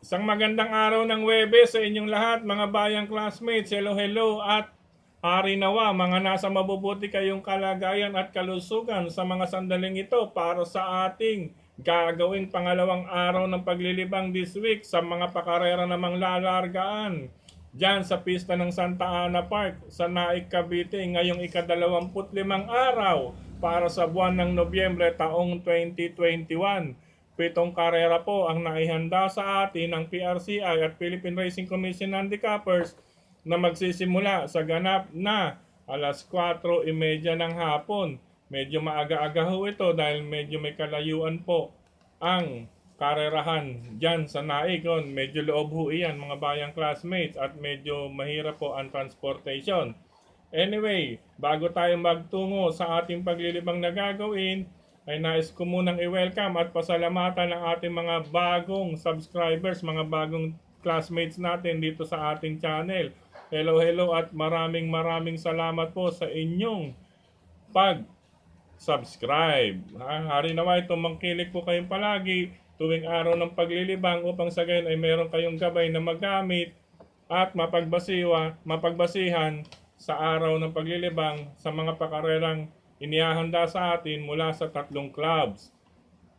Isang magandang araw ng Webes sa inyong lahat, mga bayang classmates. Hello, hello at hari nawa, mga nasa mabubuti kayong kalagayan at kalusugan sa mga sandaling ito para sa ating gagawin pangalawang araw ng paglilibang this week sa mga pakarera namang lalargaan. Diyan sa pista ng Santa Ana Park sa Naik, Cavite ngayong ika-25 araw para sa buwan ng Nobyembre taong 2021. 7 karera po ang naihanda sa atin ng PRCI at Philippine Racing Commission Handicappers na magsisimula sa ganap na alas 4:30 ng hapon. Medyo maaga-aga ho ito dahil medyo may kalayuan po ang karerahan dyan sa Naik. Medyo loob ho iyan mga bayang classmates at medyo mahirap po ang transportation. Anyway, bago tayo magtungo sa ating paglilibang na gagawin, ay nais ko munang i-welcome at pasalamatan ang ating mga bagong subscribers, mga bagong classmates natin dito sa ating channel. Hello, hello at maraming salamat po sa inyong pag-subscribe. Hari nawa ito mangkilik po kayong palagi tuwing araw ng paglilibang upang sa gayon ay meron kayong gabay na magamit at mapagbasihan sa araw ng paglilibang sa mga pakarerang inihahanda sa atin mula sa 3 clubs.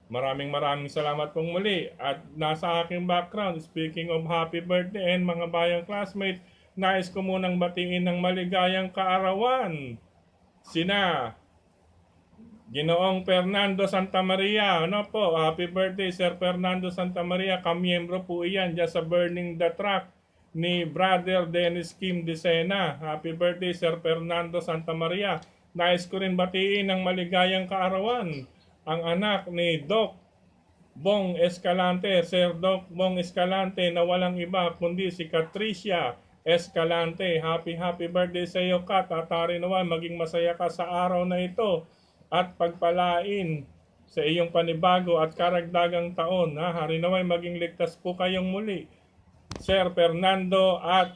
Maraming salamat pong muli. At nasa aking background, speaking of happy birthday and mga bayang classmates, nais ko munang batiin ng maligayang kaarawan sina Ginoong Fernando Santamaria. Ano po, happy birthday Sir Fernando Santamaria. Kamiyembro po iyan dyan sa Burning the Track ni Brother Dennis Kim Dicena. Happy birthday Sir Fernando Santamaria. Nais ko rin batiin ng maligayang kaarawan ang anak ni Doc Bong Escalante, Sir Doc Bong Escalante na walang iba kundi si Catricia Escalante. Happy birthday sa iyo, Kat. Atari naman maging masaya ka sa araw na ito at pagpalain sa iyong panibago at karagdagang taon. Hari naway maging ligtas po kayong muli, Sir Fernando at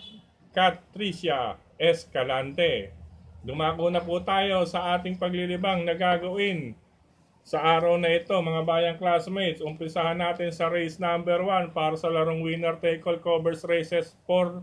Catricia Escalante. Dumako na po tayo sa ating paglilibang na gagawin sa araw na ito, mga bayang classmates. Umpisahan natin sa race number 1 para sa larong winner take all covers races 1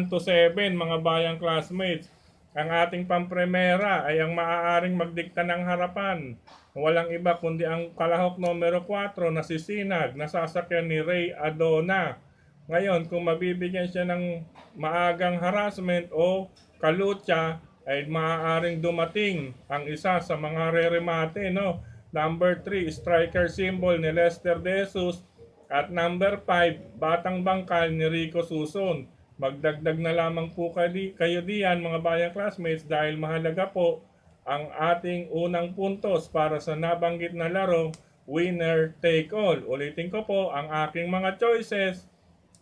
to 7, mga bayang classmates. Ang ating pampremera ay ang maaaring magdikta ng harapan. Walang iba kundi ang kalahok numero 4 na si Sinag, na sasakyan ni Ray Adona. Ngayon, kung mabibigyan siya ng maagang harassment o kalutsa, ay maaaring dumating ang isa sa mga reremate, no? Number 3, striker symbol ni Lester De Jesus. At number 5, batang bangkal ni Rico Suson. Magdagdag na lamang po kayo diyan, mga bayang classmates, dahil mahalaga po ang ating unang puntos para sa nabanggit na laro, winner take all. Ulitin ko po ang aking mga choices.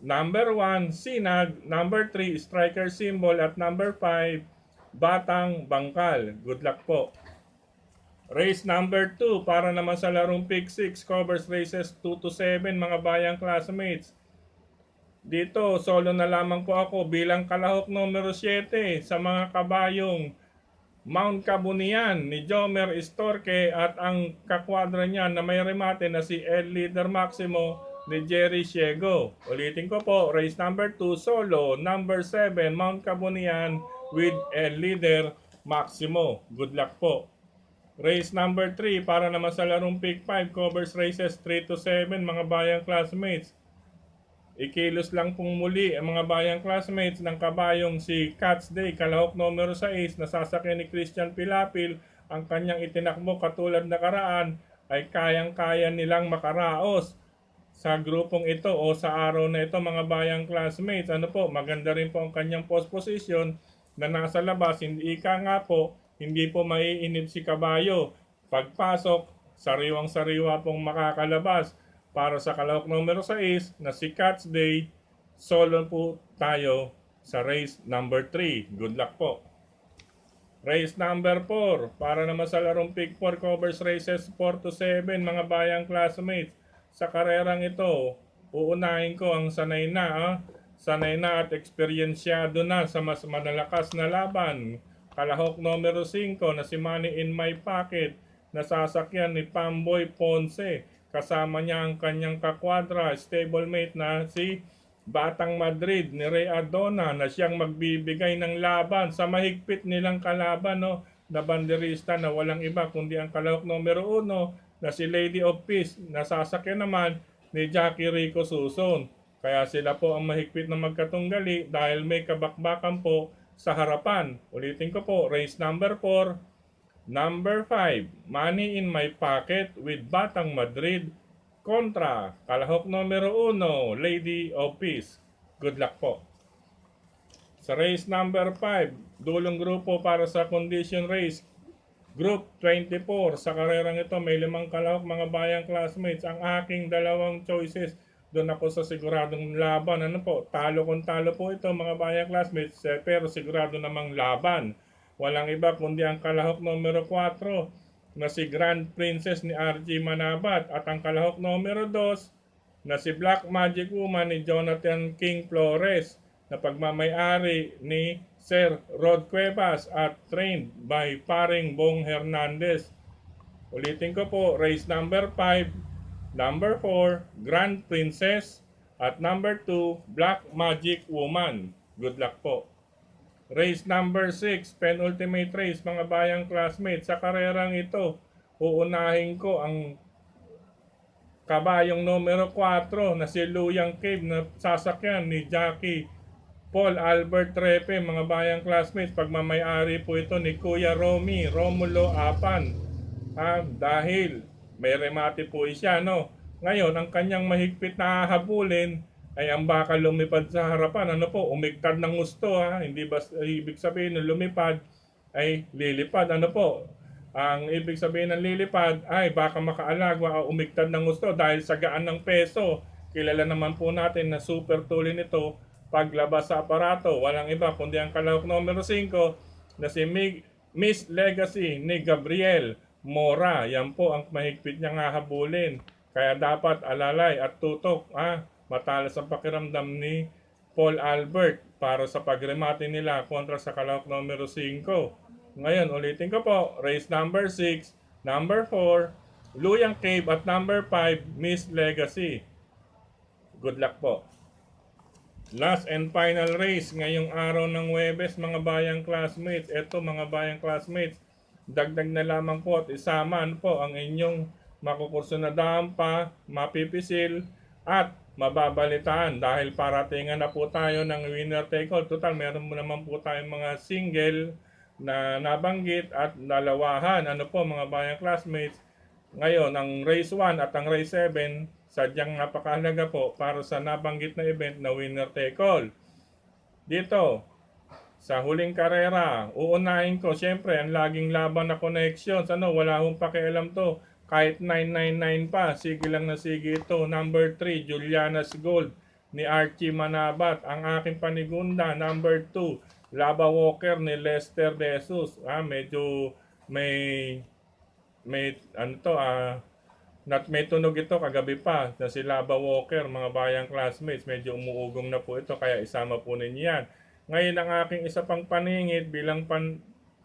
Number 1, Sinag. Number 3, striker symbol. At number 5, batang bangkal. Good luck po. Race number 2 para naman sa larong Pick 6 covers races 2 to 7, mga bayang classmates. Dito, solo na lamang po ako bilang kalahok numero 7 sa mga kabayong Mount Cabunian ni Jomer Istorque at ang kakwadra niya na may remate na si El Leader Maximo ni Jerry Ciego. Ulitin ko po, race number 2, solo, number 7, Mount Cabunian with El Leader Maximo. Good luck po. Race number 3 para naman sa larong Pick 5 covers races 3 to 7, mga bayang classmates. Ikilos lang pong muli ang mga bayang classmates ng kabayong si Cats Day, kalahok numero 6 na sasakyan ni Christian Pilapil. Ang kanyang itinakbo katulad na karaan ay kayang-kaya nilang makaraos sa grupong ito o sa araw na ito, mga bayang classmates. Maganda rin po ang kanyang post position na nasa labas. Hindi nga po, hindi po maiinip si kabayo. Pagpasok, sariwang-sariwa pong makakalabas. Para sa kalahok numero 6 na si Cats Day, solo po tayo sa race number 3. Good luck po. Race number 4 para naman sa larong Pick 4 covers races 4 to 7, mga bayang classmates. Sa karerang ito, uunahin ko ang sanay na at eksperyensyado na sa mas malalakas na laban. Kalahok numero 5 na si Money in My Pocket na sasakyan ni Pamboy Ponce. Kasama niya ang kanyang kakwadra, stablemate na si Batang Madrid ni Ray Adona na siyang magbibigay ng laban sa mahigpit nilang kalaban, no, na banderista na walang iba kundi ang kalahok numero 1 na si Lady of Peace, na sasakyan naman ni Jackie Rico Suson. Kaya sila po ang mahigpit na magkatunggali dahil may kabakbakan po sa harapan. Ulitin ko po, race number 4, number 5, Money in My Pocket with Batang Madrid kontra kalahok numero 1, Lady of Peace. Good luck po. Sa race number 5, dulong grupo para sa condition race, Group 24. Sa karerang ito, may 5 kalahok mga bayang classmates. Ang aking dalawang choices, doon ako sa siguradong laban. Ano po, talo kung talo po ito mga bayang classmates, pero sigurado namang laban. Walang iba kundi ang kalahok numero 4 na si Grand Princess ni RG Manabat at ang kalahok numero 2 na si Black Magic Woman ni Jonathan King Flores na pagmamayari ni Sir Rod Cuevas at trained by paring Bong Hernandez. Ulitin ko po, race number 5, number 4, Grand Princess at number 2, Black Magic Woman. Good luck po. Race number 6, penultimate race mga bayang classmates. Sa karerang ito, uunahin ko ang kabayong numero 4 na si Luyang Cave na sasakyan ni Jackie Paul Albert Trepe, mga bayang classmates. Pagmamayari po ito ni Kuya Romulo Apan. Dahil may remate po siya, no? Ngayon, ang kanyang mahigpit na hahabulin ay ang baka lumipad sa harapan. Ano po, umigtad ng gusto, Hindi ba ibig sabihin ng lumipad ay lilipad. Ano po, ang ibig sabihin ng lilipad ay baka makaalagwa o umigtad ng gusto dahil sa gaan ng peso. Kilala naman po natin na super tulin ito paglabas sa aparato. Walang iba kundi ang kalahok numero 5 na si Miss Legacy ni Gabriel Mora. Yan po ang mahigpit niyang hahabulin. Kaya dapat alalay at tutok, matalas ang pakiramdam ni Paul Albert para sa pagremate nila kontra sa kalahok numero 5. Ngayon, ulitin ko po, race number 6, number 4, Luyang Cave at number 5, Miss Legacy. Good luck po. Last and final race ngayong araw ng Huwebes mga bayang classmates. Ito mga bayang classmates, dagdag na lamang po at isama po ang inyong makukurso na dampa, mapipisil at mababalitaan dahil paratingan na po tayo ng winner take all. Total meron mo naman po tayong mga single na nabanggit at dalawahan. Ano po mga bayang classmates, ngayon ang race 1 at ang race 7 sadyang napakahalaga po para sa nabanggit na event na winner take all. Dito sa huling karera, uunahin ko syempre ang laging laban na connections. Wala hong pakialam to. Kahit 999 pa, sige lang na sige ito. Number 3, Juliana's Gold ni Archie Manabat. Ang aking panigunda, number 2, Lava Walker ni Lester De Jesus. Medyo may tunog ito kagabi pa na si Lava Walker, mga bayang classmates. Medyo umuugong na po ito kaya isama po ninyo yan. Ngayon ang aking isa pang paningit bilang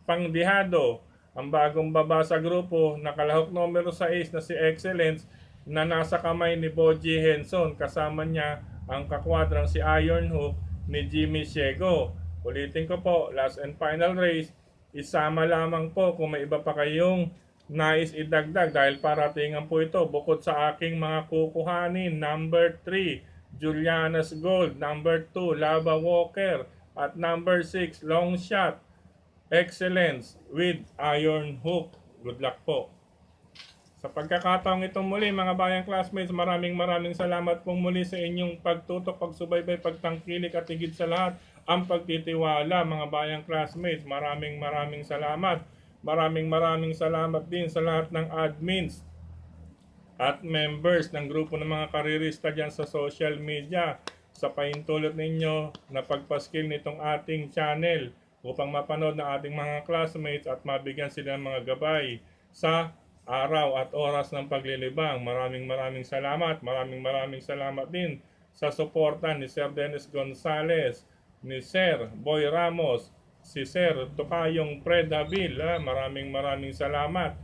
pangdihado, ang bagong baba sa grupo, nakalahok numero 6 na si Excellence na nasa kamay ni Boji Henson. Kasama niya ang kakwadrang si Iron Hook ni Jimmy Siego. Ulitin ko po, last and final race, isama lamang po kung may iba pa kayong nais idagdag dahil paratingan po ito bukod sa aking mga kukuhanin. Number 3, Juliana's Gold. Number 2, Lava Walker. At number 6, Long Shot Excellence with Iron Hook. Good luck po. Sa pagkakataong itong muli mga bayang classmates, maraming salamat pong muli sa inyong pagtutok, pagsubaybay, pagtangkilik at higit sa lahat ang pagtitiwala mga bayang classmates. Maraming salamat. Maraming salamat din sa lahat ng admins at members ng grupo ng mga karirista dyan sa social media sa pahintulot ninyo na pagpaskil nitong ating channel upang mapanood ng ating mga classmates at mabigyan sila ng mga gabay sa araw at oras ng paglilibang. Maraming salamat. Maraming salamat din sa suporta ni Sir Dennis Gonzales, ni Sir Boy Ramos, si Sir Tokayong Fred Habil. Maraming salamat.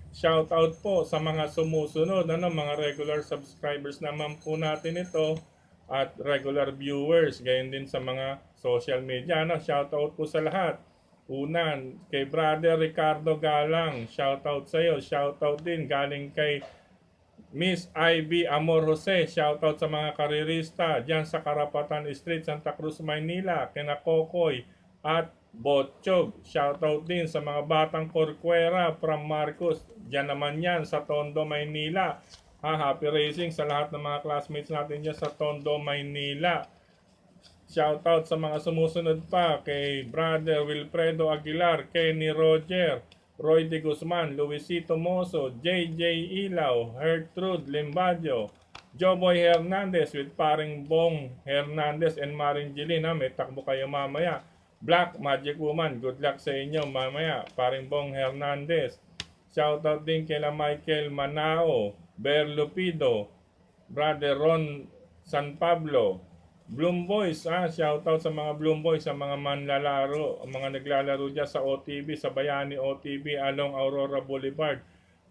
Shout out po sa mga sumusunod, mga regular subscribers naman po natin ito at regular viewers, gayon din sa mga social media. Shout out po sa lahat. Una, kay Brother Ricardo Galang, shout out sa iyo. Shout out din galing kay Miss Ivy Amor Jose, shout out sa mga karirista diyan sa Karapatan Street, Santa Cruz, Maynila, kina Kokoy at Botchog. Shout out din sa mga batang Corcuera from Marcos. Diyan naman yan sa Tondo, Maynila. Happy racing sa lahat ng mga classmates natin diyan sa Tondo, Maynila. Shout out sa mga sumusunod pa kay Brother Wilfredo Aguilar, Kenny Roger, Roy De Guzman, Luisito Moso, JJ Ilaw, Gertrude Limbadio, Joboy Hernandez with paring Bong Hernandez and Maring Jilin. May takbo kayo mamaya. Black Magic Woman, good luck sa inyo mamaya. Paring Bong Hernandez. Shout out din kila Michael Manao, Ber Lupido, Brother Ron San Pablo, Bloom Boys, shout out sa mga Bloom Boys, sa mga manlalaro, mga naglalaro dyan sa OTB, sa Bayani OTB, along Aurora Boulevard,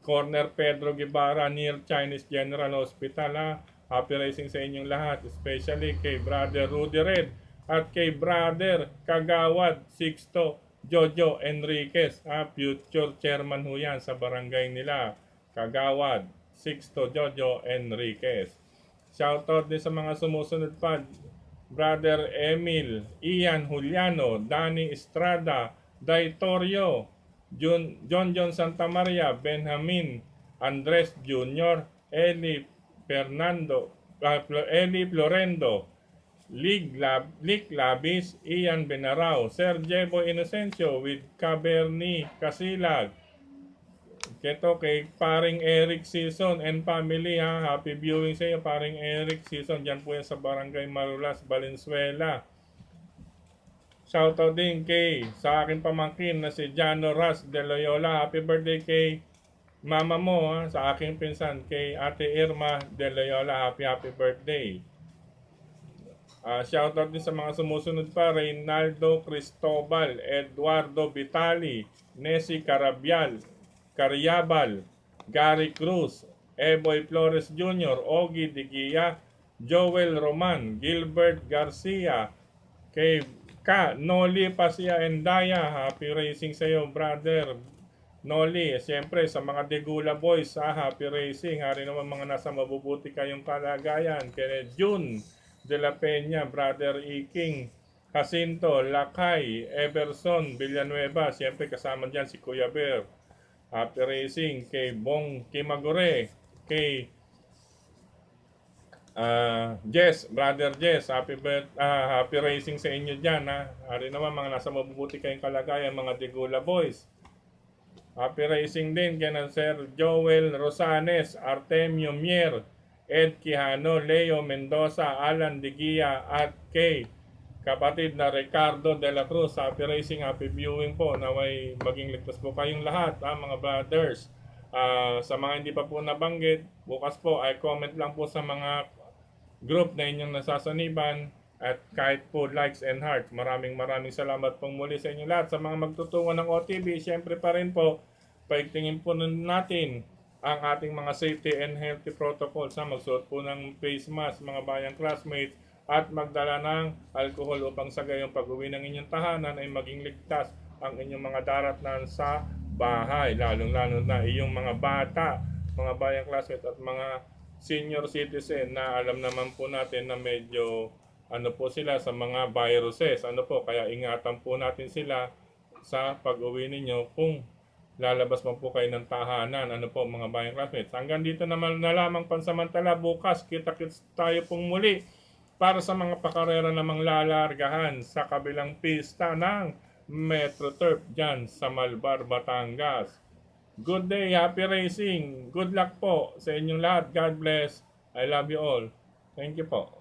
Corner Pedro Guevara, near Chinese General Hospital. Happy racing sa inyong lahat, especially kay Brother Rudy Red at kay Brother Kagawad Sixto Jojo Enriquez, future chairman ho yan sa barangay nila, Kagawad Sixto Jojo Enriquez. Shoutout din sa mga sumusunod pa, Brother Emil, Ian Juliano, Danny Estrada, Daitorio, John Santa Maria, Benjamin, Andres Jr., Eli Fernando, Eli Florendo, Lig Labis, Ian Benarao, Sir Jebo Inocencio with Caberni Casilag. Keto kay paring Eric Season and family, happy viewing sa iyo paring Eric Season, dyan po yan sa Barangay Marulas, Valenzuela. Shoutout din kay sa aking pamangkin na si Jano Ras de Loyola, happy birthday kay mama mo, sa aking pinsan kay Ate Irma de Loyola, happy birthday. Shoutout din sa mga sumusunod pa, Reynaldo Cristobal, Eduardo Vitali, Nessie Cariabal, Gary Cruz, Eboy Flores Jr., Ogie Digia, Joel Roman, Gilbert Garcia, kay Noli Pasia Endaya, happy racing sa iyo brother Noli. Siyempre sa mga Degula Boys, happy racing. Hari naman mga nasa mabubuti kayong kalagayan, kay June De La Peña, brother Iking Jacinto, Lakay, Everson Villanueva, siyempre kasama dyan si Kuya Bear. Happy racing kay Bong Kimagore, kay Jess, brother Jess, happy racing sa inyo dyan. Hari naman mga nasa mabubuti kayong kalagayan, mga Degula Boys. Happy racing din kay Sir Joel Rosanes, Artemio Mier, Ed Quijano, Leo Mendoza, Alan Digia at kay kapatid na Ricardo de la Cruz. Happy racing, happy viewing po. Naway maging ligtas po kayong lahat, mga brothers. Sa mga hindi pa po nabanggit, bukas po ay comment lang po sa mga group na inyong nasasaniban at kahit po likes and hearts. Maraming salamat pong muli sa inyo lahat. Sa mga magtutungo ng OTB, syempre pa rin po, paigtingin po natin ang ating mga safety and healthy protocols. Magsuot po ng face mask, mga bayang classmates, at magdala ng alcohol upang sa gayong pag-uwi ng inyong tahanan ay maging ligtas ang inyong mga daratnan sa bahay, lalong-lalo na iyong mga bata, mga bayang classmates at mga senior citizen na alam naman po natin na medyo po sila sa mga viruses, kaya ingatan po natin sila sa pag-uwi ninyo kung lalabas mo po kayo ng tahanan, mga bayang classmates. Hanggang dito naman na lamang pansamantala. Bukas kita-kits tayo pong muli para sa mga pakarera namang lalargahan sa kabilang pista ng Metro Turf dyan sa Malbar, Batangas. Good day, happy racing. Good luck po sa inyong lahat. God bless. I love you all. Thank you po.